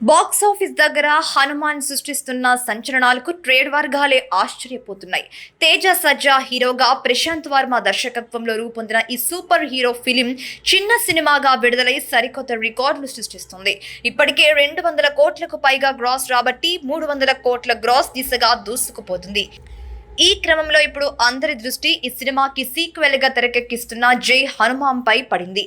Box office దగ్గర Hanuman సృష్టిస్తున్న సంచలనాలకు trade వర్గాలే ఆశ్చర్యపోతున్నాయి. Teja సజ్జా హీరోగా, ప్రశాంత్ వర్మ దర్శకత్వంలో రూపొందిన ఈ సూపర్ హీరో ఫిలిం చిన్న సినిమాగా విడుదలై సరికొత్త రికార్డులు సృష్టిస్తుంది. ఇప్పటికే 200 కోట్లకు పైగా గ్రాస్ రాబట్టి 300 కోట్ల గ్రాస్ దిశగా దూసుకుపోతుంది. ఈ క్రమంలో ఇప్పుడు అందరి దృష్టి ఈ సినిమాకి సీక్వెల్ గా తెరకెక్కిస్తున్న జై హనుమాన్ పై పడింది.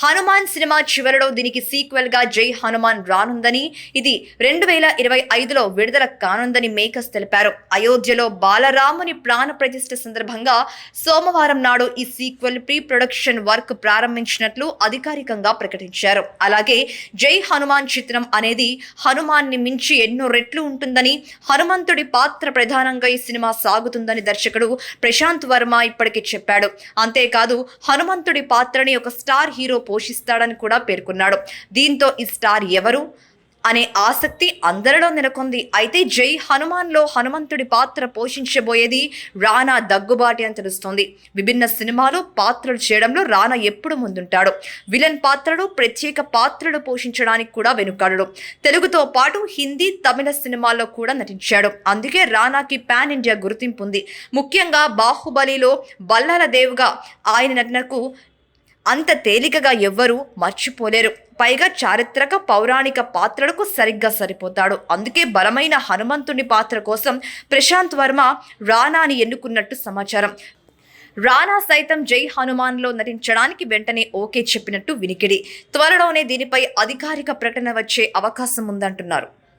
హనుమాన్ సినిమా చివరిలో దీనికి సీక్వెల్ గా జై హనుమాన్ రానుందని, ఇది 2025లో విడుదల కానుందని మేకర్స్ తెలిపారు. అయోధ్యలో బాలరాముని ప్రాణ ప్రతిష్ఠ సందర్భంగా సోమవారం నాడు ఈ సీక్వెల్ ప్రీ ప్రొడక్షన్ వర్క్ ప్రారంభించినట్లు అధికారికంగా ప్రకటించారు. అలాగే జై హనుమాన్ చిత్రం అనేది హనుమాన్ ని మించి ఎన్నో రెట్లు ఉంటుందని, హనుమంతుడి పాత్ర ప్రధానంగా ఈ సినిమా సాగుతుందని దర్శకుడు ప్రశాంత్ వర్మ ఇప్పటికే చెప్పాడు. అంతేకాదు హనుమంతుడి పాత్రని ఒక స్టార్ హీరో పోషిస్తాడని కూడా పేర్కొన్నాడు. దీంతో ఈ స్టార్ ఎవరు అనే ఆసక్తి అందరిలో నెలకొంది. అయితే జై హనుమాన్ లో హనుమంతుడి పాత్ర పోషించబోయేది రానా దగ్గుబాటి అని తెలుస్తోంది. విభిన్న సినిమాలు పాత్రలు చేయడంలో రానా ఎప్పుడు ముందుంటాడు. విలన్ పాత్రలు, ప్రత్యేక పాత్రలు పోషించడానికి కూడా వెనుకాడడు. తెలుగుతో పాటు హిందీ, తమిళ సినిమాల్లో కూడా నటించాడు. అందుకే రానాకి పాన్ ఇండియా గుర్తింపు ఉంది. ముఖ్యంగా బాహుబలిలో బల్లాల దేవుగా ఆయన నటనకు అంత తేలికగా ఎవ్వరూ మర్చిపోలేరు. పైగా చారిత్రక, పౌరాణిక పాత్రలకు సరిగ్గా సరిపోతాడు. అందుకే బలమైన హనుమంతుని పాత్ర కోసం ప్రశాంత్ వర్మ రానాని ఎన్నుకున్నట్టు సమాచారం. రానా సైతం జై హనుమాన్లో నటించడానికి వెంటనే ఓకే చెప్పినట్టు వినికిడి. త్వరలోనే దీనిపై అధికారిక ప్రకటన వచ్చే అవకాశం ఉందంటున్నారు.